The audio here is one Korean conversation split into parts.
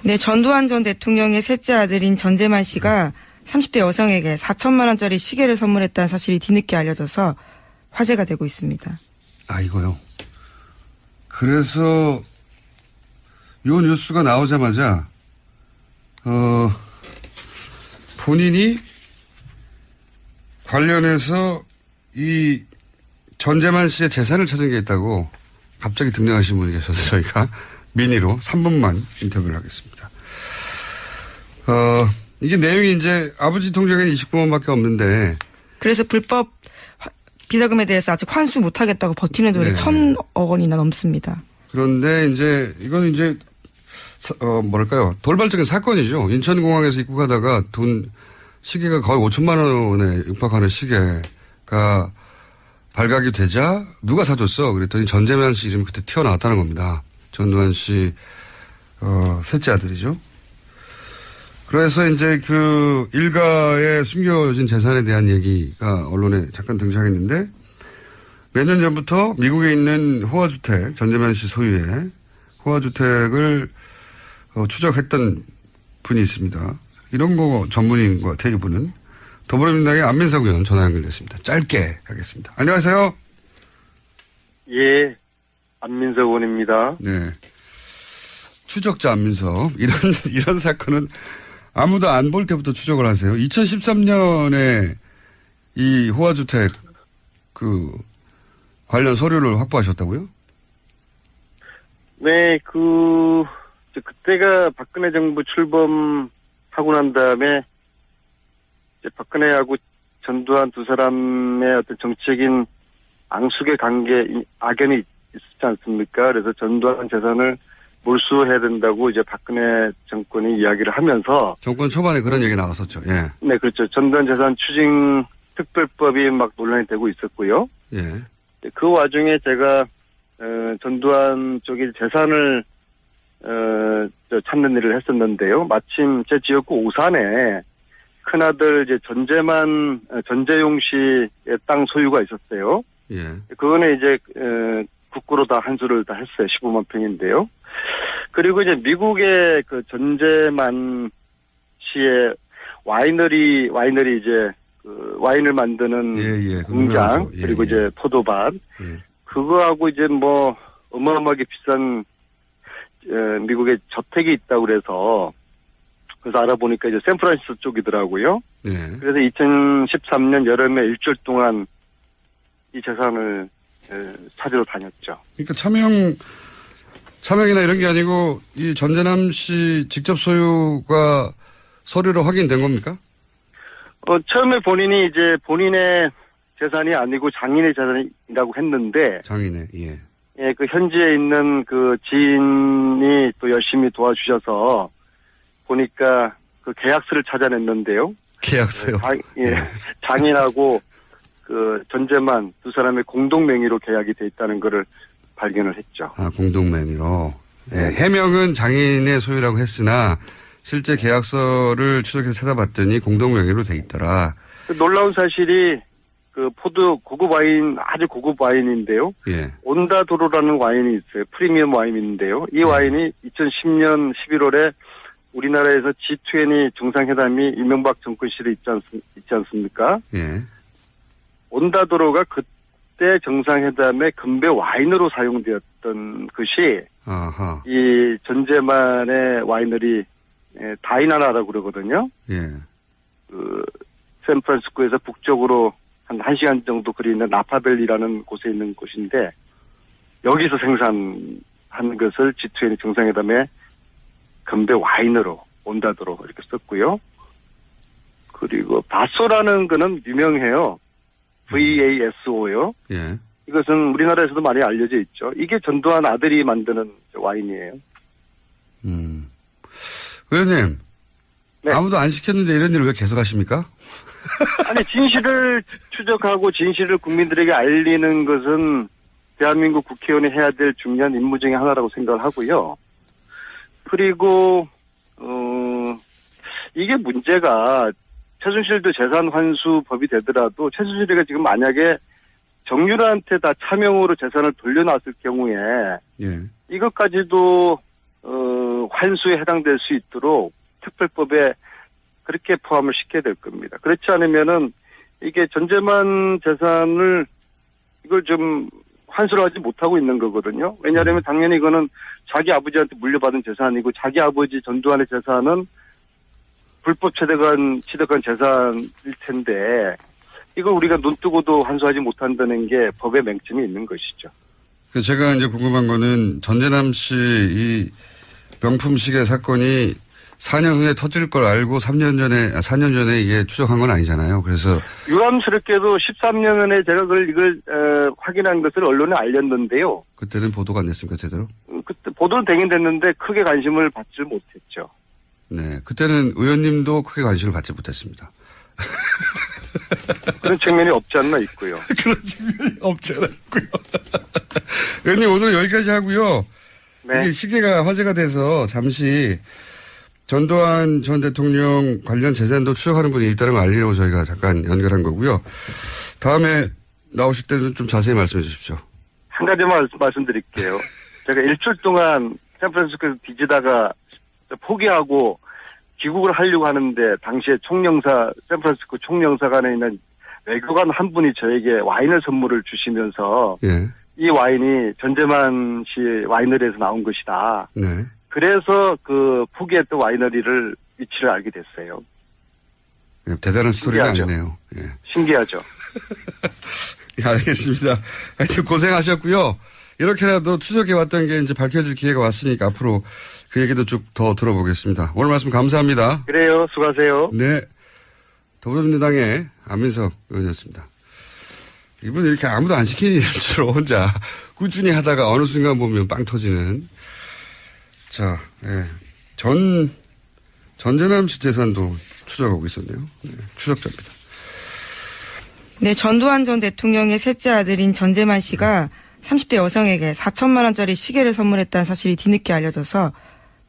네, 전두환 전 대통령의 셋째 아들인 전재만 씨가 30대 여성에게 4천만 원짜리 시계를 선물했다는 사실이 뒤늦게 알려져서 화제가 되고 있습니다. 아, 이거요. 그래서 이 뉴스가 나오자마자 본인이 관련해서 이 전재만 씨의 재산을 찾은 게 있다고 갑자기 등장하신 분이 계셔서 저희가 미니로 3분만 인터뷰를 하겠습니다. 이게 내용이 이제 아버지 통장에는 29만 원밖에 없는데. 그래서 불법 비자금에 대해서 아직 환수 못하겠다고 버티는 돈이 1,000억 원이나 넘습니다. 그런데 이제 이건 이제 뭐랄까요, 돌발적인 사건이죠. 인천공항에서 입국하다가 시계가 거의 5천만 원에 육박하는 시계가 발각이 되자 누가 사줬어? 그랬더니 전재만 씨 이름이 그때 튀어나왔다는 겁니다. 전두환 씨 셋째 아들이죠. 그래서 이제 그 일가의 숨겨진 재산에 대한 얘기가 언론에 잠깐 등장했는데 몇 년 전부터 미국에 있는 호화주택, 전재만 씨 소유의 호화주택을 추적했던 분이 있습니다. 이런 거 전문인 것 같아요, 이분은. 더불어민주당의 안민석 의원 전화 연결됐습니다. 짧게 하겠습니다. 안녕하세요. 예, 안민석 의원입니다. 네. 추적자 안민석. 이런 사건은 아무도 안 볼 때부터 추적을 하세요. 2013년에 이 호화주택 관련 서류를 확보하셨다고요? 네, 그때가 박근혜 정부 출범하고 난 다음에 이제 박근혜하고 전두환 두 사람의 어떤 정치적인 앙숙의 악연이 있었지 않습니까? 그래서 전두환 재산을 몰수해야 된다고 이제 박근혜 정권이 이야기를 하면서. 정권 초반에 그런 얘기 나왔었죠. 예. 네, 그렇죠. 전두환 재산 추징 특별법이 막 논란이 되고 있었고요. 예. 그 와중에 제가 전두환 쪽의 재산을 찾는 일을 했었는데요. 마침 제 지역구 오산에 큰아들 이제 전재용 씨의 땅 소유가 있었어요. 예. 그거는 이제 국고로 다 한수를 다 했어요. 15만 평인데요. 그리고 이제 미국의 그 전재만 씨의 와이너리 이제 그 와인을 만드는 공장 그리고 이제 포도밭 그거하고 이제 뭐 어마어마하게 비싼 미국의 저택이 있다고 그래서 알아보니까 이제 샌프란시스코 쪽이더라고요. 네. 그래서 2013년 여름에 일주일 동안 이 재산을 찾으러 다녔죠. 그러니까 차명이나 이런 게 아니고 이 전재남 씨 직접 소유가 서류로 확인된 겁니까? 처음에 본인이 이제 본인의 재산이 아니고 장인의 재산이라고 했는데. 장인의, 예. 예, 그 현지에 있는 그 지인이 또 열심히 도와주셔서 보니까 그 계약서를 찾아냈는데요. 계약서요? 장인하고 그 전재만 두 사람의 공동 명의로 계약이 돼 있다는 거를 발견을 했죠. 아, 공동 명의로. 예, 해명은 장인의 소유라고 했으나 실제 계약서를 추적해서 찾아봤더니 공동 명의로 돼 있더라. 놀라운 사실이 그 고급 와인, 아주 고급 와인인데요. 예. 온다도로라는 와인이 있어요. 프리미엄 와인인데요. 이 와인이 2010년 11월에 우리나라에서 G20 정상회담이 이명박 정권 시절에 있지 않습니까? 예. 온다도로가 그때 정상회담의 금배 와인으로 사용되었던 것이 아하. 이 전재만의 와이너리 다이나라라고 그러거든요. 예. 샌프란시스코에서 북쪽으로 한 1시간 정도 거리 있는 나파밸리라는 곳에 있는 곳인데 여기서 생산한 것을 G20 정상회담에 금배 와인으로 온다도로 이렇게 썼고요. 그리고 바소라는 거는 유명해요. VASO요. 예. 이것은 우리나라에서도 많이 알려져 있죠. 이게 전두환 아들이 만드는 와인이에요. 의원님. 네. 아무도 안 시켰는데 이런 일을 왜 계속 하십니까? 아니, 진실을 추적하고 진실을 국민들에게 알리는 것은 대한민국 국회의원이 해야 될 중요한 임무 중에 하나라고 생각을 하고요. 그리고 이게 문제가 최순실도 재산 환수법이 되더라도 최순실이가 지금 만약에 정유라한테 다 차명으로 재산을 돌려놨을 경우에 예. 이것까지도 환수에 해당될 수 있도록 특별법에 그렇게 포함을 시켜야 될 겁니다. 그렇지 않으면은 이게 전제만 재산을 이걸 좀 환수를 하지 못하고 있는 거거든요. 왜냐하면 당연히 이거는 자기 아버지한테 물려받은 재산이고 자기 아버지 전두환의 재산은 불법 취득한 재산일 텐데 이걸 우리가 눈 뜨고도 환수하지 못한다는 게 법의 맹점이 있는 것이죠. 제가 이제 궁금한 거는 전재남 씨 이 명품 시계 사건이 4년 후에 터질 걸 알고 4년 전에 이게 추적한 건 아니잖아요. 그래서 유감스럽게도 13년에 제가 이걸 확인한 것을 언론에 알렸는데요. 그때는 보도가 안 됐습니까, 제대로? 그때 보도는 되긴 됐는데 크게 관심을 받지 못했죠. 네. 그때는 의원님도 크게 관심을 갖지 못했습니다. 그런 측면이 없지 않나 있고요. 그런 측면이 없지 않아 있고요. 의원님 오늘 여기까지 하고요. 네. 이 시계가 화제가 돼서 잠시 전두환 전 대통령 관련 재산도 추적하는 분이 있다는 걸 알리려고 저희가 잠깐 연결한 거고요. 다음에 나오실 때는 좀 자세히 말씀해 주십시오. 한 가지만 말씀드릴게요. 제가 일주일 동안 샌프란시스코에서 뒤지다가 포기하고 귀국을 하려고 하는데 당시에 샌프란시스코 총영사관에 있는 외교관 한 분이 저에게 와인을 선물을 주시면서 예. 이 와인이 전재만 씨 와이너리에서 나온 것이다. 네. 그래서 그 포기했던 와이너리를 위치를 알게 됐어요. 예, 대단한 스토리가 신기하죠. 아니네요. 예. 신기하죠. 예, 알겠습니다. 하여튼 고생하셨고요. 이렇게라도 추적해왔던 게 이제 밝혀질 기회가 왔으니까 앞으로 그 얘기도 쭉 더 들어보겠습니다. 오늘 말씀 감사합니다. 그래요. 수고하세요. 네. 더불어민주당의 안민석 의원이었습니다. 이분 이렇게 아무도 안 시키는 일주로 혼자 꾸준히 하다가 어느 순간 보면 빵 터지는. 자, 예. 전재남 씨 재산도 추적하고 있었네요. 네, 추적자입니다. 네, 전두환 전 대통령의 셋째 아들인 전재만 씨가 30대 여성에게 4천만 원짜리 시계를 선물했다는 사실이 뒤늦게 알려져서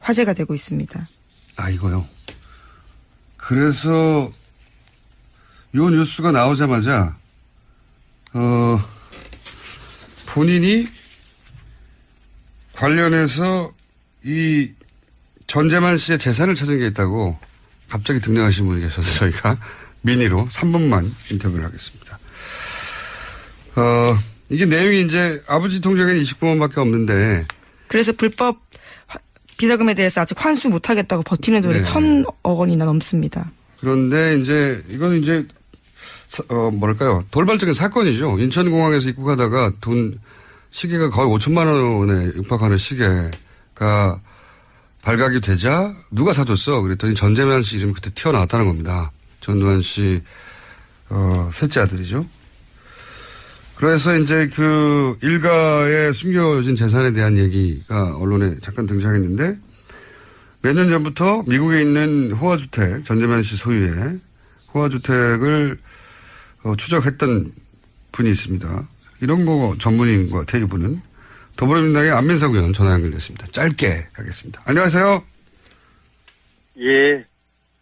화제가 되고 있습니다. 아, 이거요. 그래서 요 뉴스가 나오자마자 본인이 관련해서 이 전재만 씨의 재산을 찾은 게 있다고 갑자기 등장하신 분이 계셔서 저희가 미니로 3분만 인터뷰를 하겠습니다. 이게 내용이 이제 아버지 통장에는 29만 원밖에 없는데 그래서 불법 비자금에 대해서 아직 환수 못하겠다고 버티는 돈이 1,000억 원이나 넘습니다. 그런데 이제 이건 이제 뭐랄까요, 돌발적인 사건이죠. 인천공항에서 입국하다가 시계가 거의 5천만 원에 육박하는 시계가 발각이 되자 누가 사줬어? 그랬더니 전재만 씨 이름이 그때 튀어나왔다는 겁니다. 전두환 씨 셋째 아들이죠. 그래서 이제 그 일가의 숨겨진 재산에 대한 얘기가 언론에 잠깐 등장했는데 몇 년 전부터 미국에 있는 호화주택, 전재만 씨 소유의 호화주택을 추적했던 분이 있습니다. 이런 거 전문인 것 같아요, 이분은. 더불어민주당의 안민석 의원 전화 연결됐습니다. 짧게 하겠습니다. 안녕하세요. 예,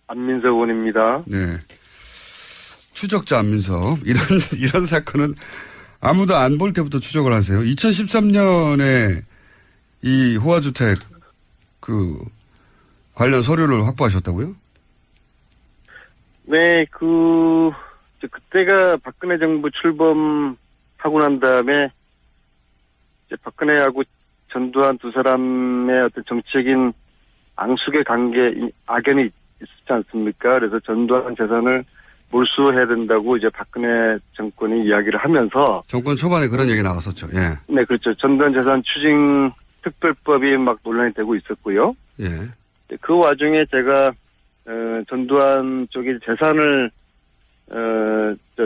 안민석 의원입니다. 네. 추적자 안민석. 이런 사건은 아무도 안 볼 때부터 추적을 하세요. 2013년에 이 호화주택 관련 서류를 확보하셨다고요? 네, 그때가 박근혜 정부 출범하고 난 다음에 이제 박근혜하고 전두환 두 사람의 어떤 정치적인 앙숙의 악연이 있었지 않습니까? 그래서 전두환 재산을 몰수해야 된다고 이제 박근혜 정권이 이야기를 하면서. 정권 초반에 그런 얘기 나왔었죠. 예. 네, 그렇죠. 전두환 재산 추징 특별법이 막 논란이 되고 있었고요. 예. 그 와중에 제가, 전두환 쪽의 재산을,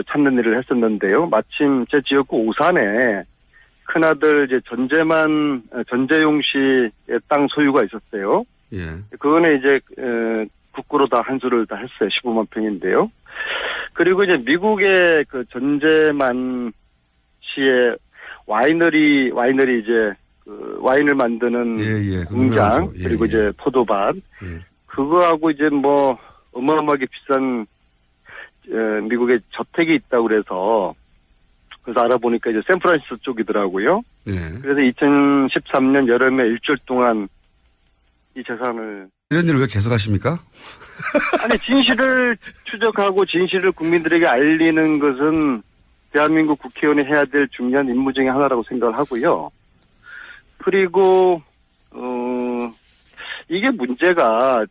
찾는 일을 했었는데요. 마침 제 지역구 오산에 큰아들 이제 전재용 씨의 땅 소유가 있었어요. 예. 그거는 이제, 국고로 다 한수를 다 했어요. 15만 평인데요. 그리고 이제 미국의 그 전재만 씨의 와이너리 이제 그 와인을 만드는 공장 그리고 이제 포도밭 그거하고 이제 뭐 어마어마하게 비싼 미국의 저택이 있다고 그래서 알아보니까 이제 샌프란시스코 쪽이더라고요. 예. 그래서 2013년 여름에 일주일 동안 이 재산을. 이런 일을 왜 계속 하십니까? 아니, 진실을 추적하고 진실을 국민들에게 알리는 것은 대한민국 국회의원이 해야 될 중요한 임무 중에 하나라고 생각을 하고요. 그리고, 이게 문제가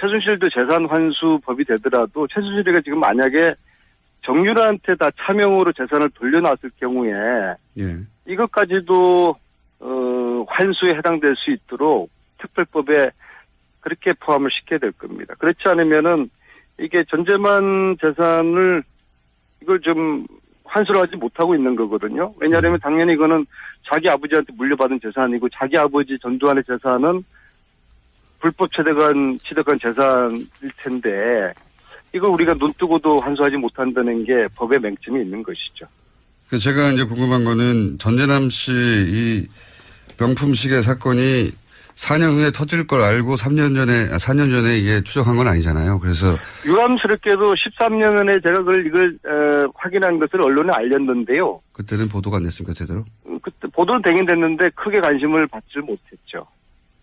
최순실도 재산 환수법이 되더라도 최순실이가 지금 만약에 정유라한테 다 차명으로 재산을 돌려놨을 경우에 예. 이것까지도 환수에 해당될 수 있도록 특별법에 그렇게 포함을 시켜야 될 겁니다. 그렇지 않으면은 이게 전재만 재산을 이걸 좀 환수를 하지 못하고 있는 거거든요. 왜냐하면 당연히 이거는 자기 아버지한테 물려받은 재산이고 자기 아버지 전두환의 재산은 불법 취득한 재산일 텐데 이걸 우리가 눈 뜨고도 환수하지 못한다는 게 법의 맹점이 있는 것이죠. 제가 이제 궁금한 거는 전재남 씨 이 명품 시계 사건이 4년 후에 터질 걸 알고 4년 전에 이게 추적한 건 아니잖아요. 그래서 유감스럽게도 13년 전에 제가 이걸 확인한 것을 언론에 알렸는데요. 그때는 보도가 안 됐습니까, 제대로? 그때 보도는 되긴 됐는데 크게 관심을 받지 못했죠.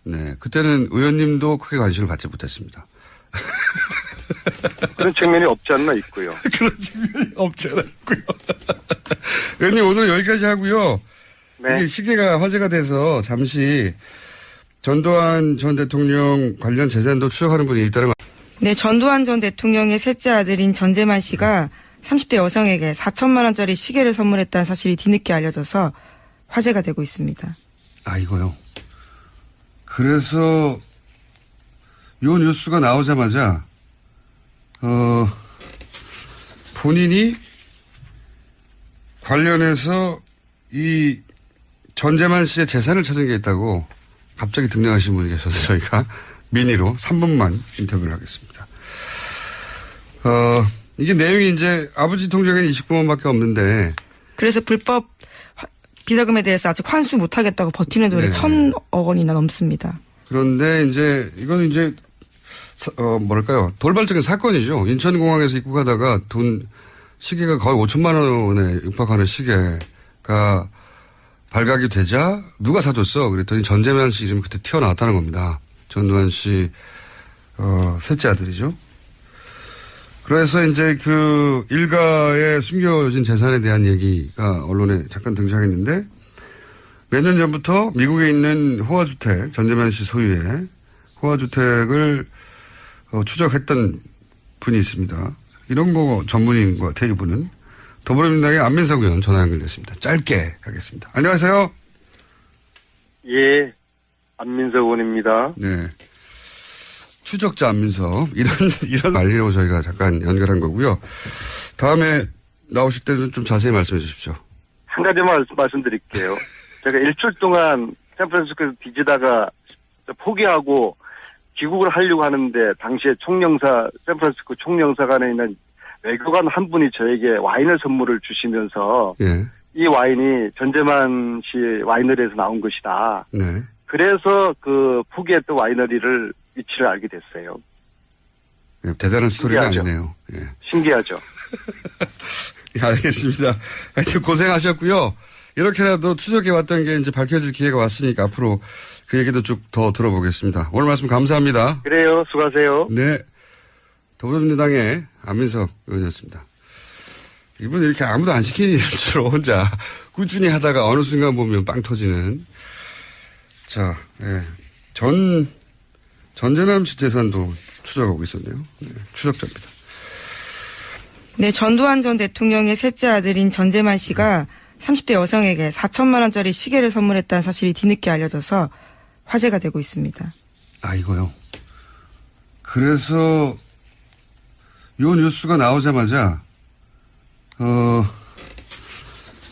네, 그때는 의원님도 크게 관심을 갖지 못했습니다. 그런 측면이 없지 않나 있고요. 그런 측면이 없지 않아 있고요. 의원님 오늘 여기까지 하고요. 네. 이게 시계가 화제가 돼서 잠시 전두환 전 대통령 관련 재산도 추적하는 분이 있다는 거. 네, 전두환 전 대통령의 셋째 아들인 전재만 씨가 30대 여성에게 4천만 원짜리 시계를 선물했다는 사실이 뒤늦게 알려져서 화제가 되고 있습니다. 아, 이거요. 그래서 요 뉴스가 나오자마자 본인이 관련해서 이 전재만 씨의 재산을 찾은 게 있다고 갑자기 등장하신 분이 계셔서 저희가 미니로 3분만 인터뷰를 하겠습니다. 이게 내용이 이제 아버지 통장에는 29만 밖에 없는데. 그래서 불법 비자금에 대해서 아직 환수 못하겠다고 버티는 돈이 1,000억 원이나 넘습니다. 그런데 이제 이건 이제 뭐랄까요, 돌발적인 사건이죠. 인천공항에서 입국하다가 시계가 거의 5천만 원에 육박하는 시계가 발각이 되자 누가 사줬어? 그랬더니 전재만 씨 이름이 그때 튀어나왔다는 겁니다. 전두환 씨 셋째 아들이죠. 그래서 이제 그 일가의 숨겨진 재산에 대한 얘기가 언론에 잠깐 등장했는데 몇 년 전부터 미국에 있는 호화주택, 전재만 씨 소유의 호화주택을 추적했던 분이 있습니다. 이런 거 전문인 것 같아요, 이분은. 더불어민주당의 안민석 의원 전화 연결됐습니다. 짧게 하겠습니다. 안녕하세요. 예, 안민석 의원입니다. 네. 추적자 안민석. 이런 말이라고 저희가 잠깐 연결한 거고요. 다음에 나오실 때는 좀 자세히 말씀해 주십시오. 한 가지만 말씀드릴게요. 제가 일주일 동안 샌프란시스코에서 뒤지다가 포기하고 귀국을 하려고 하는데 당시에 샌프란시스코 총영사관에 있는 외교관 한 분이 저에게 와인을 선물을 주시면서 예. 이 와인이 전재만 씨 와이너리에서 나온 것이다. 네. 그래서 그 포기했던 와이너리를 위치를 알게 됐어요. 예, 대단한 스토리가 신기하죠. 아니네요. 예. 신기하죠. 예, 알겠습니다. 하여튼 고생하셨고요. 이렇게라도 추적해왔던 게 이제 밝혀질 기회가 왔으니까 앞으로 그 얘기도 쭉 더 들어보겠습니다. 오늘 말씀 감사합니다. 그래요. 수고하세요. 네. 더불어민주당의 안민석 의원이었습니다. 이분 이렇게 아무도 안 시키는 일주로 혼자 꾸준히 하다가 어느 순간 보면 빵 터지는. 자, 예. 전재남 씨 재산도 추적하고 있었네요. 네, 추적자입니다. 네, 전두환 전 대통령의 셋째 아들인 전재만 씨가 30대 여성에게 4천만 원짜리 시계를 선물했다는 사실이 뒤늦게 알려져서 화제가 되고 있습니다. 아, 이거요. 그래서 요 뉴스가 나오자마자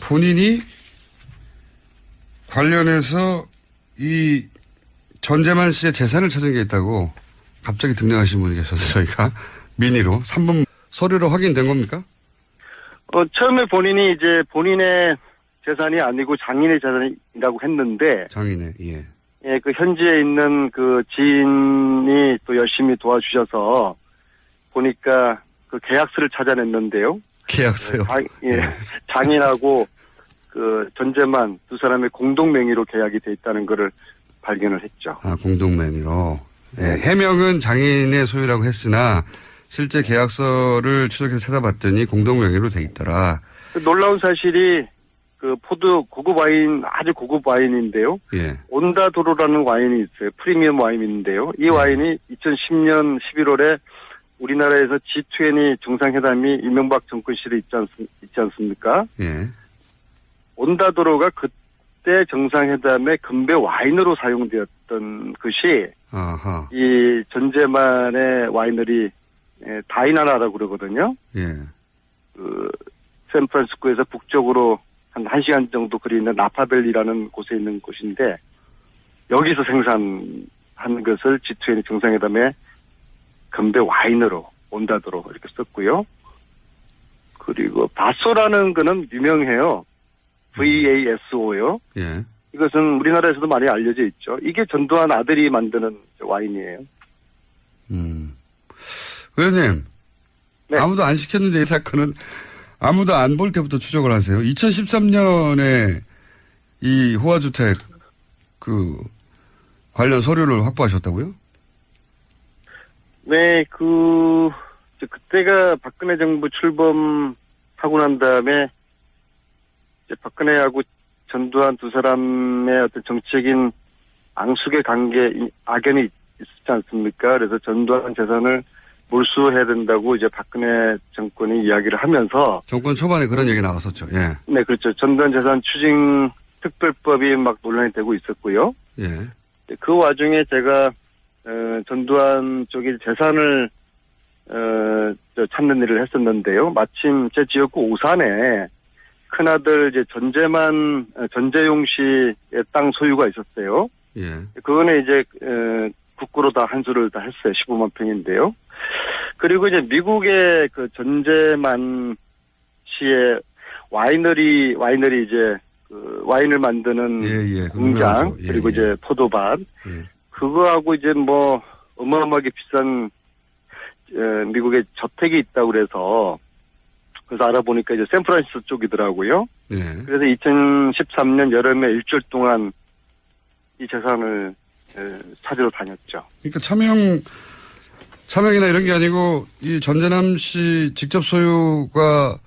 본인이 관련해서 이 전재만 씨의 재산을 찾은 게 있다고 갑자기 등장하신 분이 계셔서 저희가 미니로 3분 서류로 확인된 겁니까? 처음에 본인이 이제 본인의 재산이 아니고 장인의 재산이라고 했는데. 장인의, 예. 예, 그 현지에 있는 그 지인이 또 열심히 도와주셔서 보니까 그 계약서를 찾아냈는데요. 계약서요? 장인하고 그 전재만 두 사람의 공동 명의로 계약이 돼 있다는 거를 발견을 했죠. 아, 공동 명의로. 예, 해명은 장인의 소유라고 했으나 실제 계약서를 추적해서 찾아봤더니 공동 명의로 돼 있더라. 놀라운 사실이 그 포드 고급 와인, 아주 고급 와인인데요. 예. 온다도로라는 와인이 있어요. 프리미엄 와인인데요. 이 와인이 2010년 11월에 우리나라에서 G20 정상회담이 이명박 정권 시절에 있지 않습니까? 예. 온다도로가 그때 정상회담의 금배 와인으로 사용되었던 것이 아하. 이 전제만의 와이너리 다이나라라고 그러거든요. 예. 그 샌프란시스코에서 북쪽으로 한 1시간 정도 거리 있는 나파밸리라는 곳에 있는 곳인데 여기서 생산한 것을 G20 정상회담에 금배 와인으로 온다도로 이렇게 썼고요. 그리고 바소라는 거는 유명해요. VASO요. 예. 이것은 우리나라에서도 많이 알려져 있죠. 이게 전두환 아들이 만드는 와인이에요. 의원님. 네. 아무도 안 시켰는데 이 사건은 아무도 안 볼 때부터 추적을 하세요. 2013년에 이 호화주택 그 관련 서류를 확보하셨다고요? 네, 그때가 박근혜 정부 출범하고 난 다음에 이제 박근혜하고 전두환 두 사람의 어떤 정치적인 앙숙의 관계, 악연이 있었지 않습니까? 그래서 전두환 재산을 몰수해야 된다고 이제 박근혜 정권이 이야기를 하면서. 정권 초반에 그런 얘기 나왔었죠. 예. 네, 그렇죠. 전두환 재산 추징 특별법이 막 논란이 되고 있었고요. 예. 그 와중에 제가, 전두환 쪽의 재산을, 찾는 일을 했었는데요. 마침 제 지역구 오산에 큰아들 이제 전재용 씨의 땅 소유가 있었어요. 예. 그거는 이제, 국고로 다 한수를 다 했어요. 15만 평인데요. 그리고 이제 미국의 그 전재만 씨의 와이너리 이제 그 와인을 만드는 예. 공장 예, 그리고 예. 이제 포도밭 예. 그거하고 이제 뭐 어마어마하게 비싼 미국에 저택이 있다고 그래서 알아보니까 이제 샌프란시스코 쪽이더라고요. 예. 그래서 2013년 여름에 일주일 동안 이 재산을 찾으러 다녔죠. 그러니까 차명이나 이런 게 아니고 이 전재남 씨 직접 소유가